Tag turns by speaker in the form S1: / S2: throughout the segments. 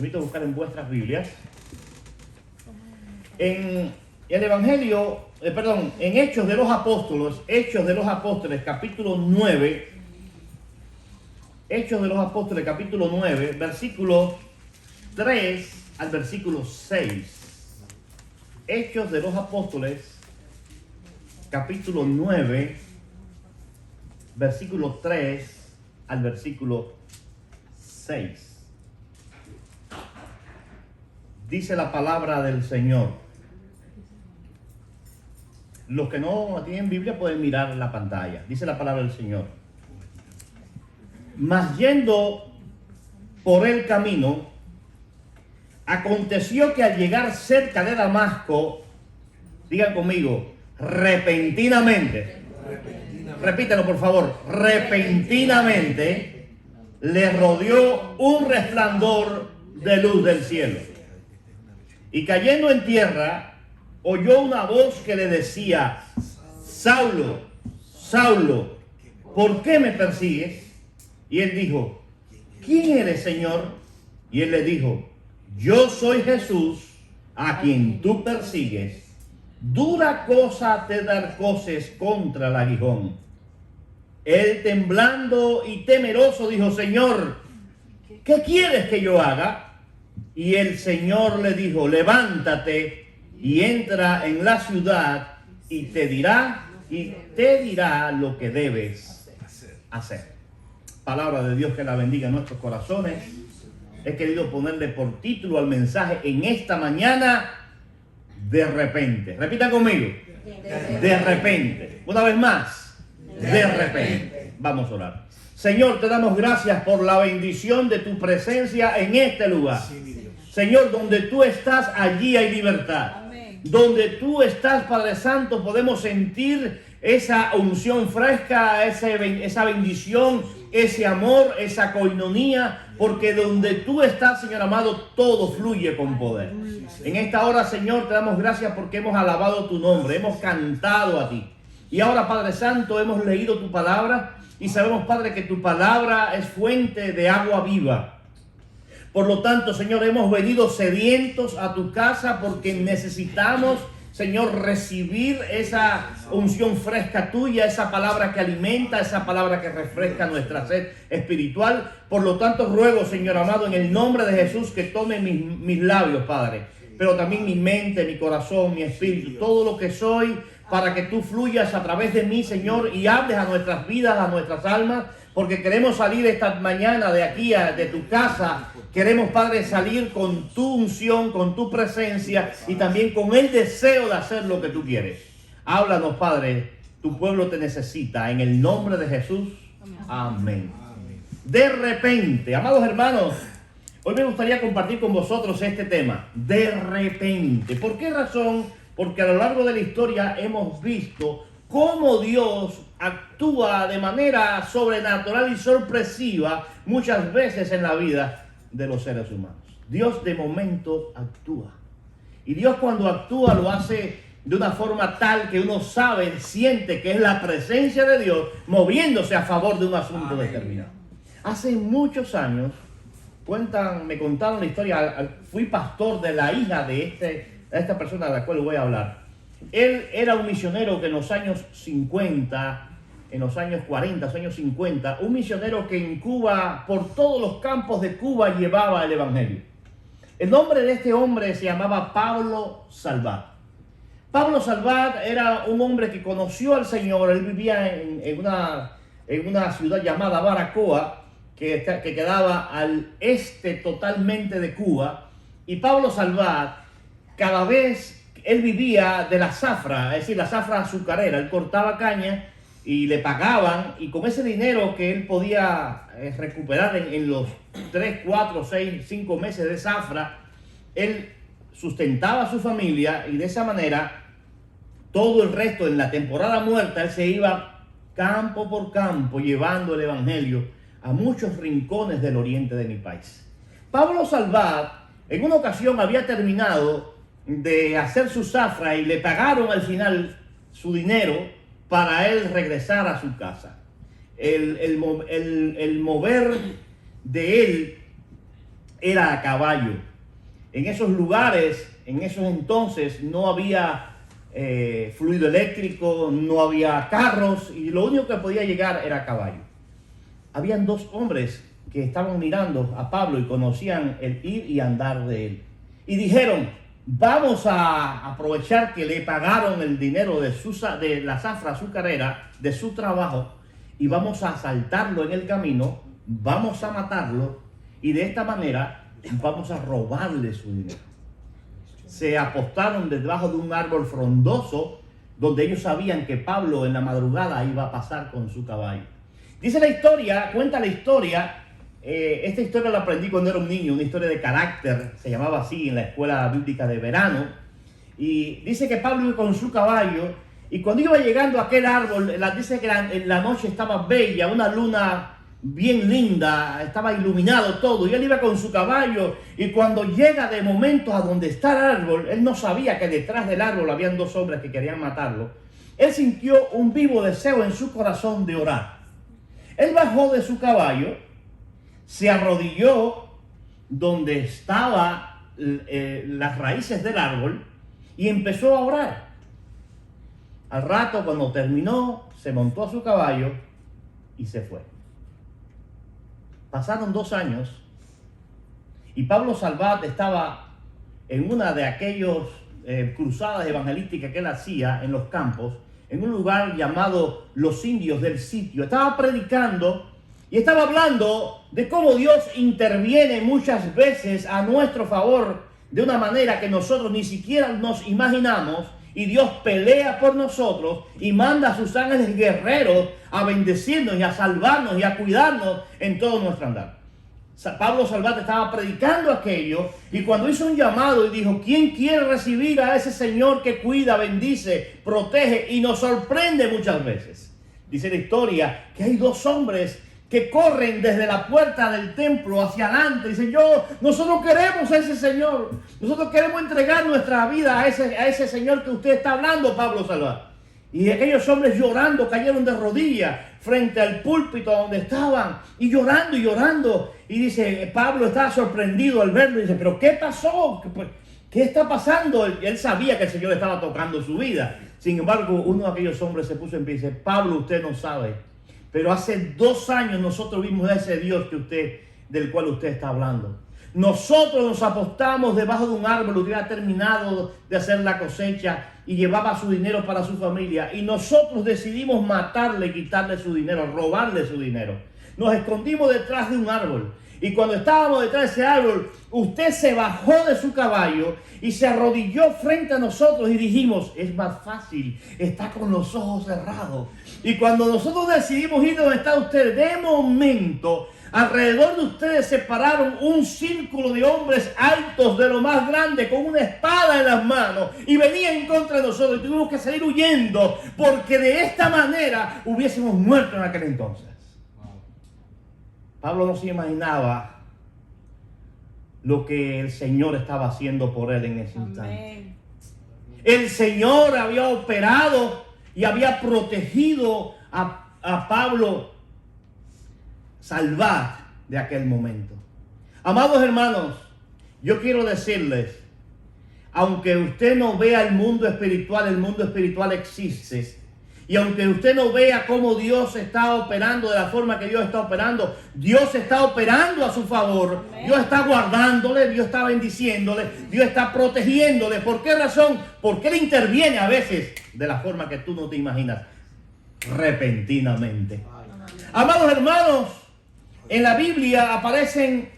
S1: Invito a buscar en vuestras Biblias. En el Evangelio, en Hechos de los Apóstoles, capítulo 9. Hechos de los Apóstoles, capítulo 9, versículo 3 al versículo 6. Hechos de los Apóstoles, capítulo 9, versículo 3 al versículo 6. Dice la palabra del Señor. Los que no tienen Biblia pueden mirar la pantalla. Dice la palabra del Señor. Mas yendo por el camino, aconteció que al llegar cerca de Damasco, digan conmigo, repentinamente. Repítelo por favor. Repentinamente le rodeó un resplandor de luz del cielo. Y cayendo en tierra, oyó una voz que le decía: Saulo, Saulo, ¿por qué me persigues? Y él dijo: ¿quién eres, Señor? Y él le dijo: yo soy Jesús, a quien tú persigues. Dura cosa te dar coces contra el aguijón. Él, temblando y temeroso, dijo: Señor, ¿qué quieres que yo haga? Y el Señor le dijo: levántate y entra en la ciudad y te dirá lo que debes hacer. Palabra de Dios que la bendiga en nuestros corazones. He querido ponerle por título al mensaje en esta mañana: de repente. Repita conmigo: de repente. Una vez más: de repente. Vamos a orar. Señor, te damos gracias por la bendición de tu presencia en este lugar. Señor, donde tú estás, allí hay libertad. Amén. Donde tú estás, Padre Santo, podemos sentir esa unción fresca, esa bendición, ese amor, esa coinonía, porque donde tú estás, Señor amado, todo fluye con poder. En esta hora, Señor, te damos gracias porque hemos alabado tu nombre, hemos cantado a ti. Y ahora, Padre Santo, hemos leído tu palabra y sabemos, Padre, que tu palabra es fuente de agua viva. Por lo tanto, Señor, hemos venido sedientos a tu casa porque necesitamos, Señor, recibir esa unción fresca tuya, esa palabra que alimenta, esa palabra que refresca nuestra sed espiritual. Por lo tanto, ruego, Señor amado, en el nombre de Jesús, que tome mis labios, Padre, pero también mi mente, mi corazón, mi espíritu, todo lo que soy, para que tú fluyas a través de mí, Señor, y hables a nuestras vidas, a nuestras almas, porque queremos salir esta mañana de aquí, de tu casa. Queremos, Padre, salir con tu unción, con tu presencia y también con el deseo de hacer lo que tú quieres. Háblanos, Padre, tu pueblo te necesita. En el nombre de Jesús, amén. De repente, amados hermanos, hoy me gustaría compartir con vosotros este tema. De repente. ¿Por qué razón? Porque a lo largo de la historia hemos visto cómo Dios actúa de manera sobrenatural y sorpresiva muchas veces en la vida de los seres humanos. Dios de momento actúa. Y Dios cuando actúa lo hace de una forma tal que uno sabe, siente que es la presencia de Dios moviéndose a favor de un asunto determinado. Hace muchos años, me contaron la historia, fui pastor de la hija de esta persona de la cual voy a hablar. Él era un misionero que en los años 50, en los años 40, los años 50, un misionero que en Cuba, por todos los campos de Cuba, llevaba el evangelio. El nombre de este hombre se llamaba Pablo Salvat. Pablo Salvat era un hombre que conoció al Señor. Él vivía en una ciudad llamada Baracoa, que quedaba al este totalmente de Cuba. Y Pablo Salvat, cada vez él vivía de la zafra, es decir, la zafra azucarera. Él cortaba caña y le pagaban, y con ese dinero que él podía recuperar en los 3, 4, 6, 5 meses de zafra, él sustentaba a su familia, y de esa manera todo el resto, en la temporada muerta, él se iba campo por campo llevando el evangelio a muchos rincones del oriente de mi país. Pablo Salvat en una ocasión había terminado de hacer su zafra y le pagaron al final su dinero para él regresar a su casa. El mover de él era a caballo. En esos lugares, en esos entonces, no había fluido eléctrico, no había carros, y lo único que podía llegar era a caballo. Habían dos hombres que estaban mirando a Pablo y conocían el ir y andar de él. Y dijeron, vamos a aprovechar que le pagaron el dinero de la zafra azucarera, de su trabajo, y vamos a asaltarlo en el camino, vamos a matarlo, y de esta manera vamos a robarle su dinero. Se apostaron debajo de un árbol frondoso, donde ellos sabían que Pablo en la madrugada iba a pasar con su caballo. Dice la historia, cuenta la historia, esta historia la aprendí cuando era un niño, una historia de carácter, se llamaba así en la escuela bíblica de verano, y dice que Pablo iba con su caballo, y cuando iba llegando a aquel árbol, dice que la noche estaba bella, una luna bien linda, estaba iluminado todo, y él iba con su caballo, y cuando llega de momento a donde está el árbol, él no sabía que detrás del árbol habían dos hombres que querían matarlo. Él sintió un vivo deseo en su corazón de orar. Él bajó de su caballo, se arrodilló donde estaban las raíces del árbol y empezó a orar. Al rato, cuando terminó, se montó a su caballo y se fue. Pasaron 2 años y Pablo Salvat estaba en una de aquellas cruzadas evangelísticas que él hacía en los campos, en un lugar llamado Los Indios del Sitio. Estaba predicando y estaba hablando de cómo Dios interviene muchas veces a nuestro favor de una manera que nosotros ni siquiera nos imaginamos, y Dios pelea por nosotros y manda a sus ángeles guerreros a bendecirnos y a salvarnos y a cuidarnos en todo nuestro andar. Pablo Salvat estaba predicando aquello, y cuando hizo un llamado y dijo, ¿quién quiere recibir a ese Señor que cuida, bendice, protege y nos sorprende muchas veces? Dice la historia que hay 2 hombres que corren desde la puerta del templo hacia adelante. Dicen, nosotros queremos a ese Señor, nosotros queremos entregar nuestra vida a ese Señor que usted está hablando, Pablo Salvat. Y aquellos hombres llorando cayeron de rodillas frente al púlpito donde estaban, y llorando. Y dice, Pablo estaba sorprendido al verlo y dice, ¿pero qué pasó? ¿Qué está pasando? Él sabía que el Señor estaba tocando su vida. Sin embargo, uno de aquellos hombres se puso en pie y dice, Pablo, usted no sabe, pero hace 2 años nosotros vimos a ese Dios del cual usted está hablando. Nosotros nos apostamos debajo de un árbol, hubiera terminado de hacer la cosecha y llevaba su dinero para su familia, y nosotros decidimos matarle, quitarle su dinero, robarle su dinero. Nos escondimos detrás de un árbol, y cuando estábamos detrás de ese árbol, usted se bajó de su caballo y se arrodilló frente a nosotros y dijimos, es más fácil, está con los ojos cerrados. Y cuando nosotros decidimos ir donde está usted, de momento, alrededor de ustedes se pararon un círculo de hombres altos, de lo más grande, con una espada en las manos, y venían en contra de nosotros, y tuvimos que salir huyendo, porque de esta manera hubiésemos muerto en aquel entonces. Pablo no se imaginaba lo que el Señor estaba haciendo por él en ese instante. El Señor había operado y había protegido a Pablo Salvat de aquel momento. Amados hermanos, yo quiero decirles, aunque usted no vea el mundo espiritual existe. Y aunque usted no vea cómo Dios está operando de la forma que Dios está operando, Dios está operando a su favor. Amén. Dios está guardándole, Dios está bendiciéndole, Dios está protegiéndole. ¿Por qué razón? Porque Él interviene a veces de la forma que tú no te imaginas, repentinamente. Amados hermanos, en la Biblia aparecen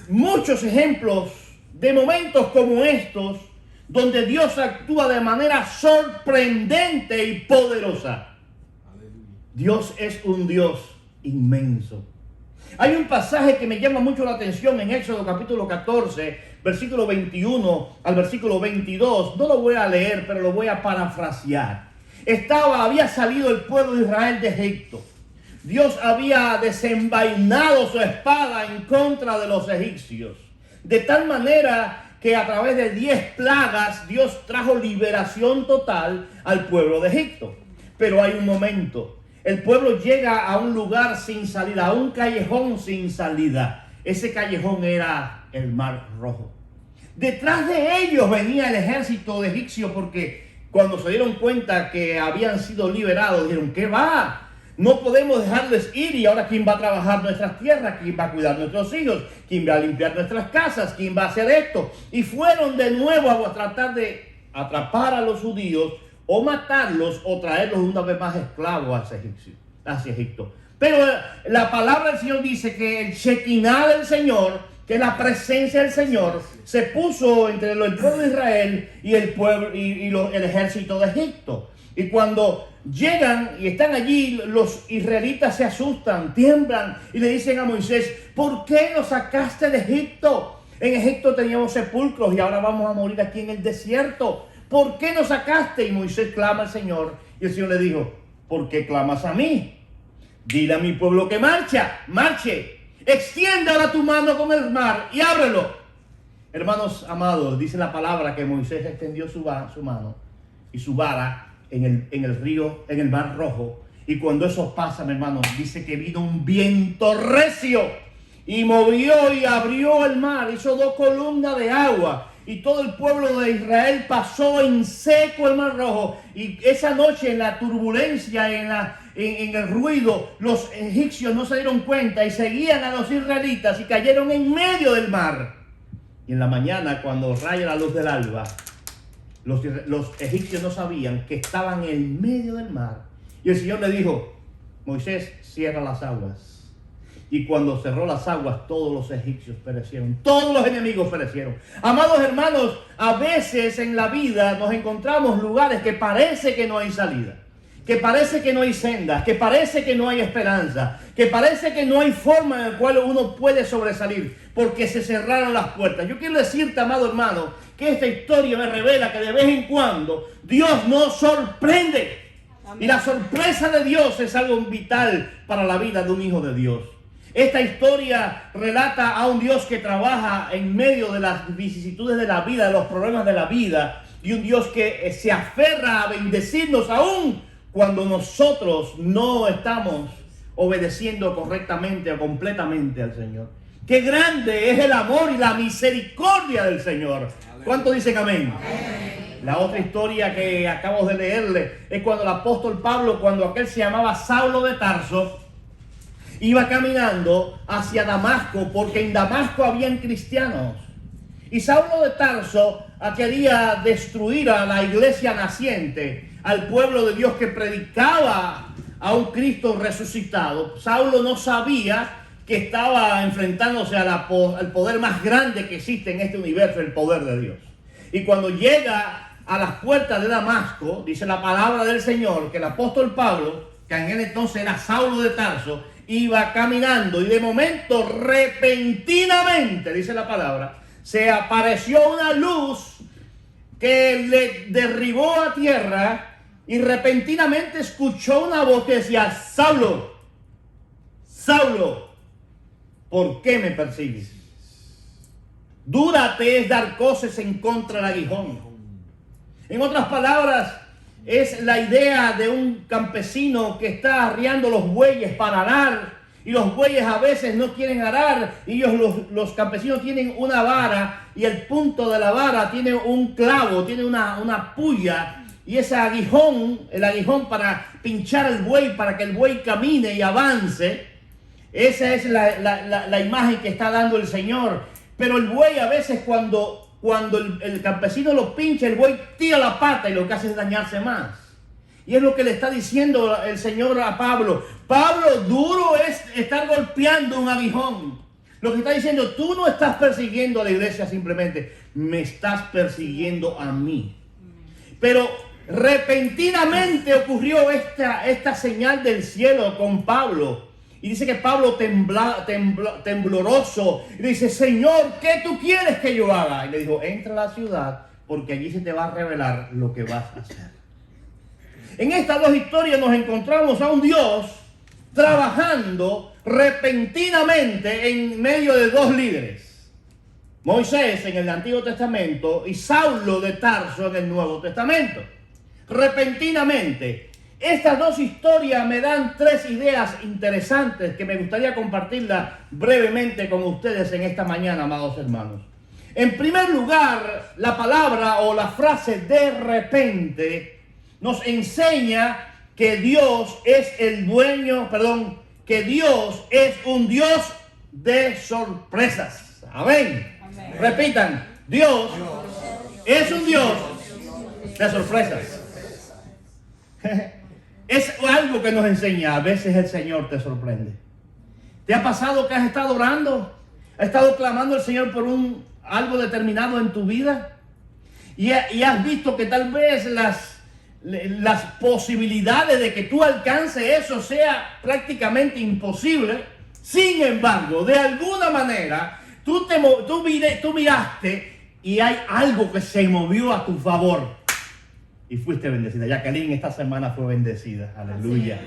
S1: muchos ejemplos de momentos como estos, donde Dios actúa de manera sorprendente y poderosa. Dios es un Dios inmenso. Hay un pasaje que me llama mucho la atención en Éxodo capítulo 14, versículo 21 al versículo 22. No lo voy a leer, pero lo voy a parafrasear. Había salido el pueblo de Israel de Egipto. Dios había desenvainado su espada en contra de los egipcios, de tal manera que a través de 10 plagas Dios trajo liberación total al pueblo de Egipto. Pero hay un momento. El pueblo llega a un lugar sin salida, a un callejón sin salida. Ese callejón era el mar rojo. Detrás de ellos venía el ejército de egipcio, porque cuando se dieron cuenta que habían sido liberados, dijeron, ¿qué va? No podemos dejarles ir, y ahora ¿quién va a trabajar nuestras tierras? ¿Quién va a cuidar nuestros hijos? ¿Quién va a limpiar nuestras casas? ¿Quién va a hacer esto? Y fueron de nuevo a tratar de atrapar a los judíos, o matarlos, o traerlos una vez más esclavos hacia Egipto. Pero la palabra del Señor dice que el Shekinah del Señor, que la presencia del Señor, se puso entre el pueblo de Israel y el pueblo el ejército de Egipto. Y cuando llegan y están allí, los israelitas se asustan, tiemblan y le dicen a Moisés, ¿por qué nos sacaste de Egipto? En Egipto teníamos sepulcros y ahora vamos a morir aquí en el desierto. ¿Por qué nos sacaste? Y Moisés clama al Señor, y el Señor le dijo, ¿por qué clamas a mí? Dile a mi pueblo que marche. Extiende ahora tu mano con el mar y ábrelo. Hermanos amados, dice la palabra que Moisés extendió su mano y su vara en el río, en el mar rojo. Y cuando eso pasa, mi hermano, dice que vino un viento recio y movió y abrió el mar, hizo 2 columnas de agua. Y todo el pueblo de Israel pasó en seco el mar rojo. Y esa noche, en la turbulencia, en el ruido, los egipcios no se dieron cuenta y seguían a los israelitas y cayeron en medio del mar. Y en la mañana, cuando raya la luz del alba, los egipcios no sabían que estaban en medio del mar. Y el Señor le dijo, Moisés, cierra las aguas. Y cuando cerró las aguas, todos los egipcios perecieron. Todos los enemigos perecieron. Amados hermanos, a veces en la vida nos encontramos lugares que parece que no hay salida, que parece que no hay sendas, que parece que no hay esperanza, que parece que no hay forma en la cual uno puede sobresalir, porque se cerraron las puertas. Yo quiero decirte, amado hermano, que esta historia me revela que de vez en cuando Dios nos sorprende. Y la sorpresa de Dios es algo vital para la vida de un hijo de Dios. Esta historia relata a un Dios que trabaja en medio de las vicisitudes de la vida, de los problemas de la vida, y un Dios que se aferra a bendecirnos aún cuando nosotros no estamos obedeciendo correctamente o completamente al Señor. ¡Qué grande es el amor y la misericordia del Señor! ¿Cuántos dicen amén? La otra historia que acabo de leerle es cuando el apóstol Pablo, cuando aquel se llamaba Saulo de Tarso, iba caminando hacia Damasco, porque en Damasco habían cristianos. Y Saulo de Tarso quería destruir a la iglesia naciente, al pueblo de Dios que predicaba a un Cristo resucitado. Saulo no sabía que estaba enfrentándose al poder más grande que existe en este universo, el poder de Dios. Y cuando llega a las puertas de Damasco, dice la palabra del Señor, que el apóstol Pablo, que en él entonces era Saulo de Tarso, iba caminando y de momento, repentinamente, dice la palabra, se apareció una luz que le derribó a tierra y repentinamente escuchó una voz que decía, Saulo, Saulo, ¿por qué me persigues? Dura te es dar coces en contra del aguijón. En otras palabras, es la idea de un campesino que está arriando los bueyes para arar, y los bueyes a veces no quieren arar, y los campesinos tienen una vara, y el punto de la vara tiene un clavo, tiene una puya, y ese aguijón, el aguijón para pinchar al buey, para que el buey camine y avance. Esa es la imagen que está dando el Señor. Pero el buey a veces cuando el campesino lo pincha, el buey tira la pata y lo que hace es dañarse más. Y es lo que le está diciendo el Señor a Pablo. Pablo, duro es estar golpeando un aguijón. Lo que está diciendo, tú no estás persiguiendo a la iglesia simplemente, me estás persiguiendo a mí. Pero repentinamente ocurrió esta señal del cielo con Pablo. Y dice que Pablo tembloroso, y dice, Señor, ¿qué tú quieres que yo haga? Y le dijo, entra a la ciudad, porque allí se te va a revelar lo que vas a hacer. En estas dos historias nos encontramos a un Dios trabajando repentinamente en medio de dos líderes. Moisés en el Antiguo Testamento y Saulo de Tarso en el Nuevo Testamento. Repentinamente. Estas dos historias me dan tres ideas interesantes que me gustaría compartirlas brevemente con ustedes en esta mañana, amados hermanos. En primer lugar, la palabra o la frase de repente nos enseña que Dios es que Dios es un Dios de sorpresas. Amén. Amén. Repitan, Dios es un Dios de sorpresas. Es algo que nos enseña. A veces el Señor te sorprende. ¿Te ha pasado que has estado orando? ¿Has estado clamando al Señor por algo determinado en tu vida? Y has visto que tal vez las posibilidades de que tú alcances eso sea prácticamente imposible. Sin embargo, de alguna manera, tú miraste y hay algo que se movió a tu favor. Y fuiste bendecida. Jacqueline esta semana fue bendecida. Aleluya.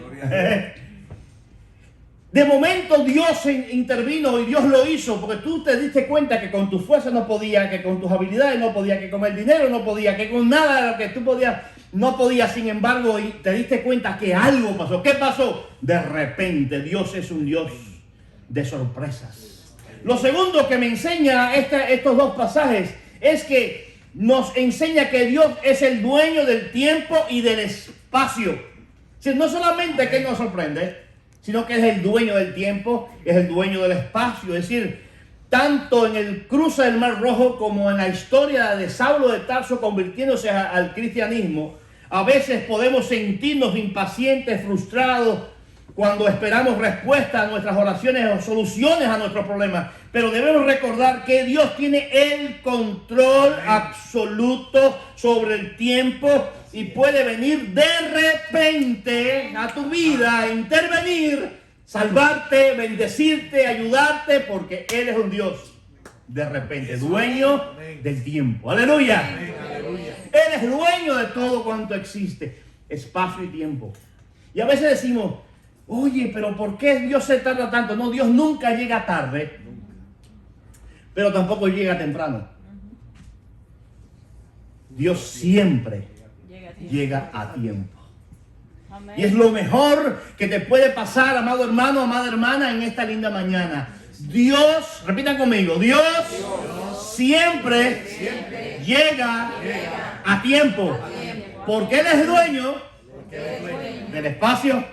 S1: De momento Dios intervino y Dios lo hizo porque tú te diste cuenta que con tus fuerzas no podía, que con tus habilidades no podía, que con el dinero no podía, que con nada de lo que tú podías, no podía. Sin embargo, y te diste cuenta que algo pasó. ¿Qué pasó? De repente Dios es un Dios de sorpresas. Lo segundo que me enseña estos dos pasajes es que nos enseña que Dios es el dueño del tiempo y del espacio. O sea, no solamente que Él nos sorprende, sino que es el dueño del tiempo, es el dueño del espacio. Es decir, tanto en el cruce del Mar Rojo como en la historia de Saulo de Tarso convirtiéndose al cristianismo, a veces podemos sentirnos impacientes, frustrados, cuando esperamos respuestas a nuestras oraciones o soluciones a nuestros problemas. Pero debemos recordar que Dios tiene el control absoluto sobre el tiempo y puede venir de repente a tu vida, intervenir, salvarte, bendecirte, ayudarte, porque Él es un Dios de repente, dueño del tiempo. ¡Aleluya! Él es dueño de todo cuanto existe, espacio y tiempo. Y a veces decimos, oye, pero ¿por qué Dios se tarda tanto? No, Dios nunca llega tarde, pero tampoco llega temprano. Dios siempre llega a tiempo. Y es lo mejor que te puede pasar, amado hermano, amada hermana, en esta linda mañana. Dios, repitan conmigo, Dios siempre llega a tiempo. Porque Él es dueño del espacio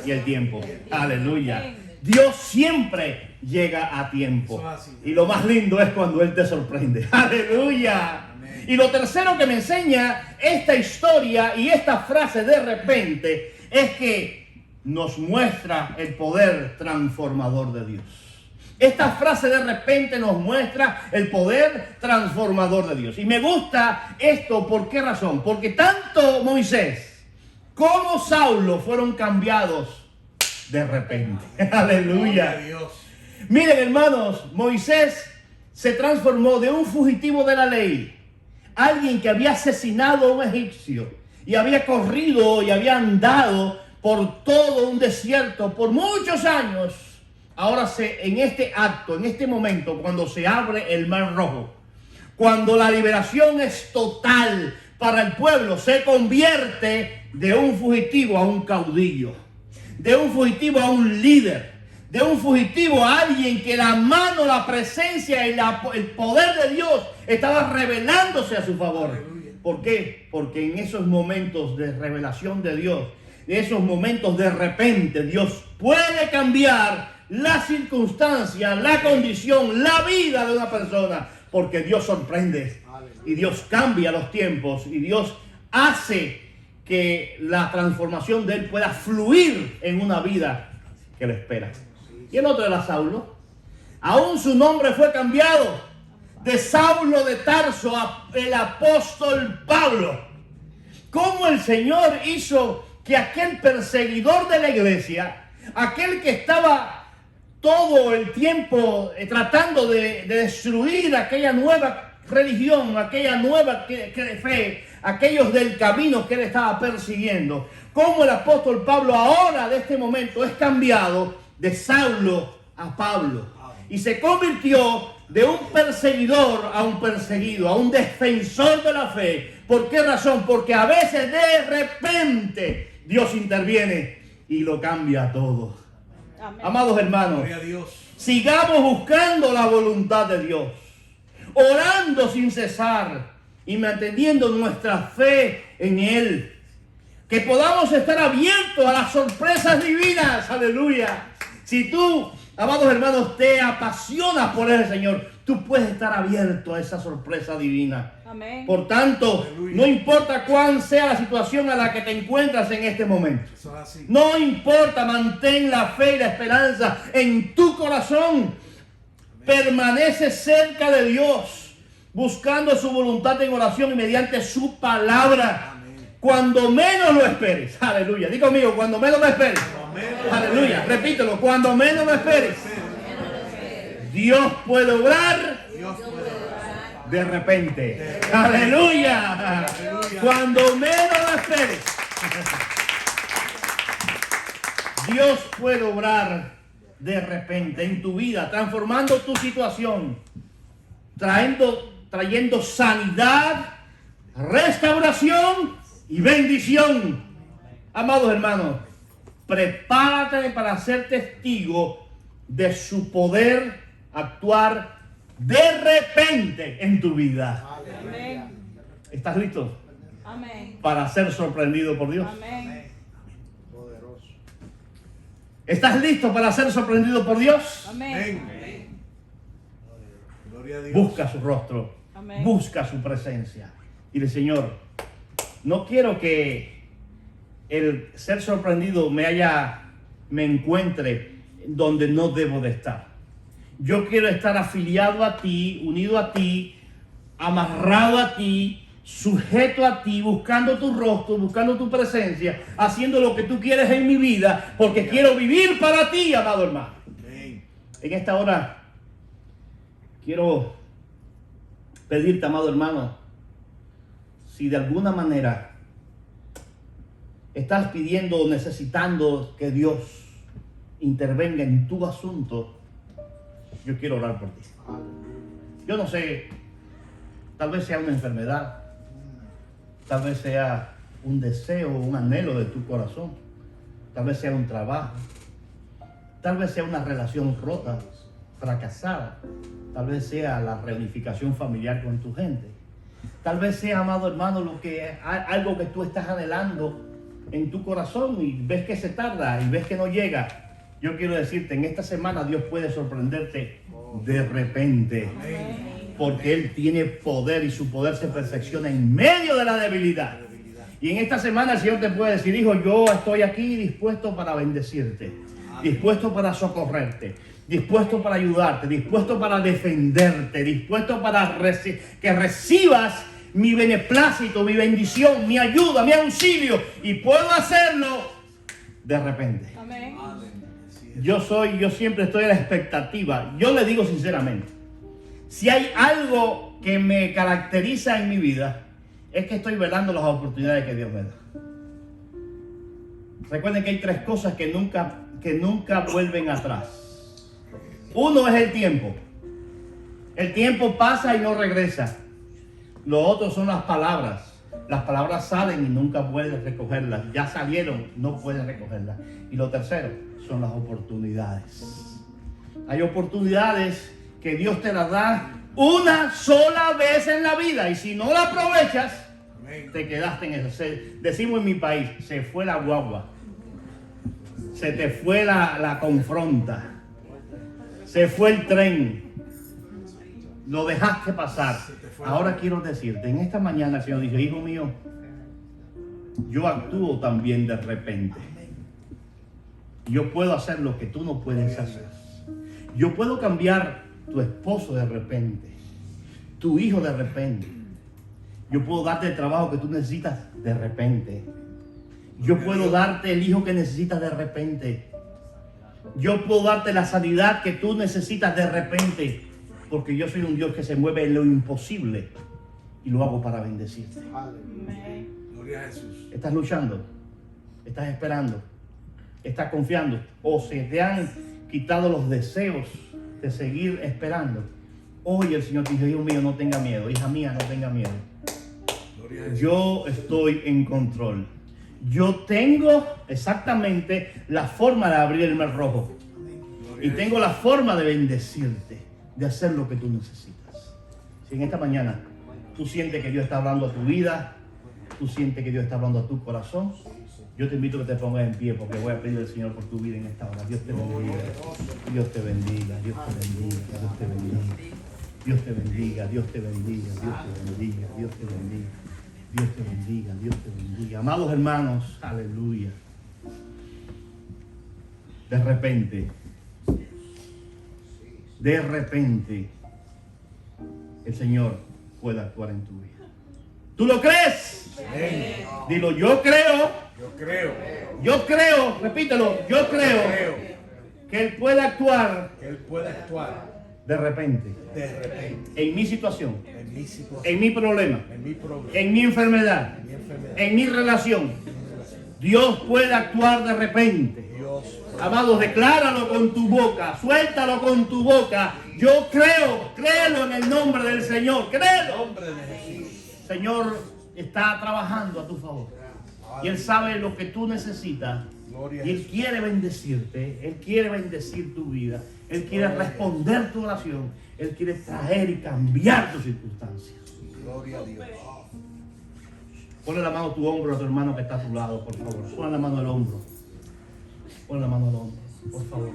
S1: y el tiempo. Aleluya. Dios siempre llega a tiempo. Y lo más lindo es cuando Él te sorprende. Aleluya. Y lo tercero que me enseña esta historia y esta frase de repente es que nos muestra el poder transformador de Dios. Esta frase de repente nos muestra el poder transformador de Dios. Y me gusta esto, ¿por qué razón? Porque tanto Moisés como Saulo fueron cambiados de repente. Aleluya. Miren, hermanos, Moisés se transformó de un fugitivo de la ley, alguien que había asesinado a un egipcio y había corrido y había andado por todo un desierto por muchos años. Ahora en este acto, en este momento, cuando se abre el Mar Rojo, cuando la liberación es total para el pueblo, se convierte de un fugitivo a un caudillo, de un fugitivo a un líder, de un fugitivo a alguien que la mano, la presencia y el poder de Dios estaba revelándose a su favor. ¿Por qué? Porque en esos momentos de revelación de Dios, en esos momentos de repente, Dios puede cambiar la circunstancia, la condición, la vida de una persona, porque Dios sorprende y Dios cambia los tiempos y Dios hace que la transformación de Él pueda fluir en una vida que le espera. Y el otro era Saulo. Aún su nombre fue cambiado de Saulo de Tarso a el apóstol Pablo. ¿Cómo el Señor hizo que aquel perseguidor de la iglesia, aquel que estaba todo el tiempo tratando de destruir aquella nueva religión, aquella nueva fe, aquellos del camino que él estaba persiguiendo, cómo el apóstol Pablo ahora de este momento es cambiado de Saulo a Pablo y se convirtió de un perseguidor a un perseguido, a un defensor de la fe. ¿Por qué razón? Porque a veces de repente Dios interviene y lo cambia todo.
S2: Amén.
S1: Amados hermanos,
S3: Gloria a Dios.
S1: sigamos buscando la voluntad de Dios, orando sin cesar y manteniendo nuestra fe en Él. Que podamos estar abiertos a las sorpresas divinas. Aleluya. Si tú, amados hermanos, te apasionas por el Señor, tú puedes estar abierto a esa sorpresa divina.
S2: Amén.
S1: Por tanto,
S3: Aleluya.
S1: no importa cuán sea la situación a la que te encuentras en este momento.
S3: Eso es así.
S1: No importa, mantén la fe y la esperanza en tu corazón. Permanece cerca de Dios, buscando su voluntad en oración y mediante su palabra. Cuando menos lo esperes. Aleluya. Di conmigo, cuando menos lo esperes. Aleluya. Repítelo, cuando menos lo esperes. Dios puede obrar
S3: Dios puede orar.
S1: de repente. Aleluya. Cuando menos lo esperes. Dios puede obrar de repente en tu vida, transformando tu situación, trayendo sanidad, restauración y bendición. Amados hermanos, prepárate para ser testigo de su poder actuar de repente en tu vida.
S2: Amén.
S1: ¿Estás listo
S2: Amén.
S1: para ser sorprendido por Dios?
S2: Amén.
S3: Poderoso.
S1: ¿Estás listo para ser sorprendido por Dios?
S2: Amén.
S3: Amén. Gloria a Dios.
S1: Busca su rostro,
S2: Amén.
S1: busca su presencia. Dile, Señor, no quiero que el ser sorprendido me encuentre donde no debo de estar. Yo quiero estar afiliado a ti, unido a ti, amarrado a ti, sujeto a ti, buscando tu rostro, buscando tu presencia, haciendo lo que tú quieres en mi vida, porque quiero vivir para ti, amado hermano.
S3: Amén.
S1: En esta hora quiero pedirte, amado hermano, si de alguna manera estás pidiendo o necesitando que Dios intervenga en tu asunto, yo quiero orar por ti. Yo no sé, tal vez sea una enfermedad, tal vez sea un deseo, un anhelo de tu corazón, tal vez sea un trabajo, tal vez sea una relación rota, fracasada, tal vez sea la reunificación familiar con tu gente, tal vez sea, amado hermano, algo que tú estás anhelando en tu corazón y ves que se tarda y ves que no llega. Yo quiero decirte, en esta semana Dios puede sorprenderte de repente, porque Él tiene poder y su poder se perfecciona en medio de la debilidad. Y en esta semana el Señor te puede decir, hijo, yo estoy aquí dispuesto para bendecirte, dispuesto para socorrerte, dispuesto para ayudarte, dispuesto para defenderte, dispuesto para que recibas mi beneplácito, mi bendición, mi ayuda, mi auxilio, y puedo hacerlo de repente.
S2: Amén.
S1: Yo siempre estoy a la expectativa. Yo le digo sinceramente, si hay algo que me caracteriza en mi vida, es que estoy velando las oportunidades que Dios me da. Recuerden que hay tres cosas que nunca vuelven atrás. Uno es el tiempo. El tiempo pasa y no regresa. Lo otro son las palabras. Las palabras salen y nunca puedes recogerlas. Ya salieron, no puedes recogerlas. Y lo tercero son las oportunidades. Hay oportunidades que Dios te las da una sola vez en la vida. Y si no la aprovechas, te quedaste en eso. Decimos en mi país, se fue la guagua. Se te fue la confronta. Se fue el tren. Lo dejaste pasar. Ahora quiero decirte, en esta mañana el Señor dice, hijo mío, yo actúo también de repente. Yo puedo hacer lo que tú no puedes hacer. Yo puedo cambiar tu esposo de repente, tu hijo de repente. Yo puedo darte el trabajo que tú necesitas de repente. Yo puedo darte el hijo que necesitas de repente. Yo puedo darte la sanidad que tú necesitas de repente. Porque yo soy un Dios que se mueve en lo imposible y lo hago para bendecirte.
S2: Amén.
S3: Gloria a Jesús.
S1: ¿Estás luchando? ¿Estás esperando? ¿Estás confiando? ¿O se te han quitado los deseos de seguir esperando? Hoy el Señor te dice, hijo mío, no tenga miedo. Hija mía, no tenga miedo.
S3: Gloria a Jesús.
S1: Yo estoy en control. yo tengo exactamente la forma de abrir el mar rojo. Y tengo la forma de bendecirte, de hacer lo que tú necesitas. Si en esta mañana tú sientes que Dios está hablando a tu vida, tú sientes que Dios está hablando a tu corazón, yo te invito a que te pongas en pie, porque voy a pedir al Señor por tu vida en esta hora. Dios te bendiga, Dios te bendiga, Dios te bendiga, Dios te bendiga, Dios te bendiga, Dios te bendiga, Dios te bendiga, Dios te bendiga, Dios te bendiga, Dios te bendiga. Amados hermanos, aleluya. De repente, el Señor puede actuar en tu vida. ¿Tú lo crees?
S3: Amén.
S1: Dilo, yo creo.
S3: Yo creo.
S1: Yo creo, repítelo, yo creo que Él puede actuar
S3: Que Él puede actuar
S1: de repente
S3: de repente
S1: en mi situación,
S3: en mi situación,
S1: en mi problema,
S3: en mi problema,
S1: en mi enfermedad,
S3: en mi enfermedad.
S1: en mi relación. Dios puede actuar de repente.
S3: Dios,
S1: Amados, decláralo con tu boca, suéltalo con tu boca. Yo creo, créelo en el nombre del Señor, créelo.
S3: nombre de Jesús.
S1: Señor está trabajando a tu favor. Y Él sabe lo que tú necesitas.
S3: Gloria a
S1: Y Él
S3: Jesús.
S1: quiere bendecirte. Él quiere bendecir tu vida. Él quiere responder tu oración. Él quiere traer y cambiar tus circunstancias.
S3: Gloria a Dios.
S1: Ponle la mano a tu hombro a tu hermano que está a tu lado, por favor. Ponle la mano al hombro. Ponle la mano al hombro, por favor.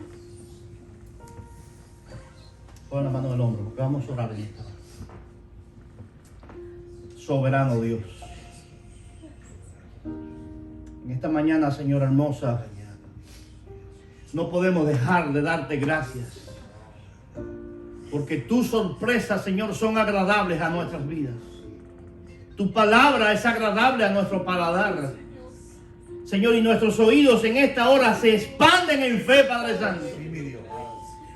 S1: Ponle la mano al hombro, porque vamos a orar en esta hora. Soberano Dios. En esta mañana, Señora hermosa, no podemos dejar de darte gracias. Porque tus sorpresas, Señor, son agradables a nuestras vidas. Tu palabra es agradable a nuestro paladar. Señor, y nuestros oídos en esta hora se expanden en fe, Padre Santo.
S3: Sí, mi Dios.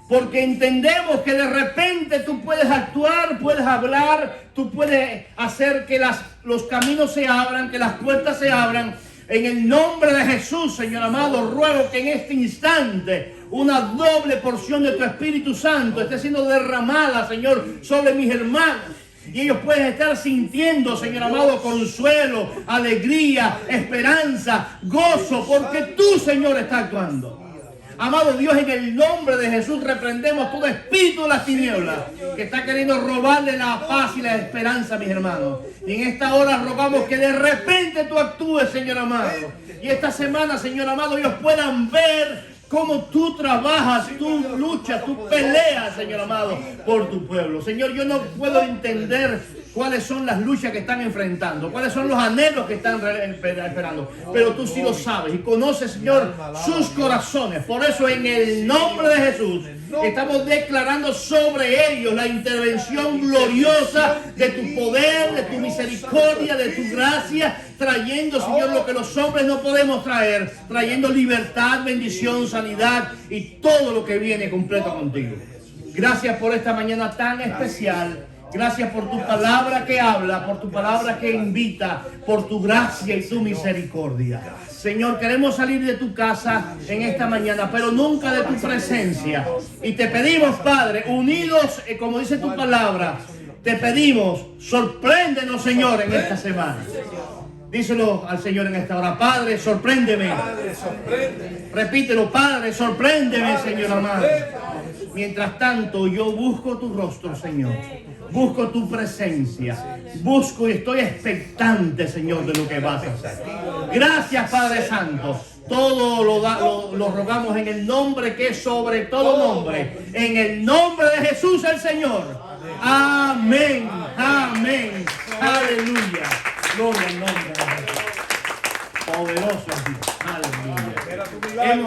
S1: Porque entendemos que de repente tú puedes actuar, puedes hablar, tú puedes hacer que los caminos se abran, que las puertas se abran. En el nombre de Jesús, Señor amado, ruego que en este instante una doble porción de tu Espíritu Santo esté siendo derramada, Señor, sobre mis hermanos. Y ellos pueden estar sintiendo, Señor amado, consuelo, alegría, esperanza, gozo, porque tú, Señor, estás actuando. Amado Dios, en el nombre de Jesús reprendemos todo espíritu de las tinieblas que está queriendo robarle la paz y la esperanza a mis hermanos. Y en esta hora rogamos que de repente tú actúes, Señor amado. Y esta semana, Señor amado, ellos puedan ver cómo tú trabajas, tú luchas, tú peleas, Señor amado, por tu pueblo. Señor, yo no puedo entender cuáles son las luchas que están enfrentando, cuáles son los anhelos que están esperando, pero tú sí lo sabes y conoces, Señor, sus corazones. Por eso, en el nombre de Jesús, estamos declarando sobre ellos la intervención gloriosa de tu poder, de tu misericordia, de tu gracia, trayendo, Señor, lo que los hombres no podemos traer, trayendo libertad, bendición, sanidad y todo lo que viene completo contigo. Gracias por esta mañana tan especial. Gracias por tu palabra que habla, por tu palabra que invita, por tu gracia y tu misericordia. Señor, queremos salir de tu casa en esta mañana, pero nunca de tu presencia. Y te pedimos, Padre, unidos, como dice tu palabra, te pedimos, sorpréndenos, Señor, en esta semana. Díselo al Señor en esta hora. Padre, sorpréndeme.
S3: Padre, sorprende.
S1: Repítelo, Padre, sorpréndeme, Señor amado. Mientras tanto, yo busco tu rostro, Señor. Busco tu presencia. Busco y estoy expectante, Señor, de lo que vas a hacer. Gracias, Padre Santo. Todo lo rogamos en el nombre que es sobre todo nombre. En el nombre de Jesús el Señor. Amén. Amén. Aleluya. Gloria al nombre de Jesús. Poderoso Dios. Aleluya.
S3: Espera tu milagro.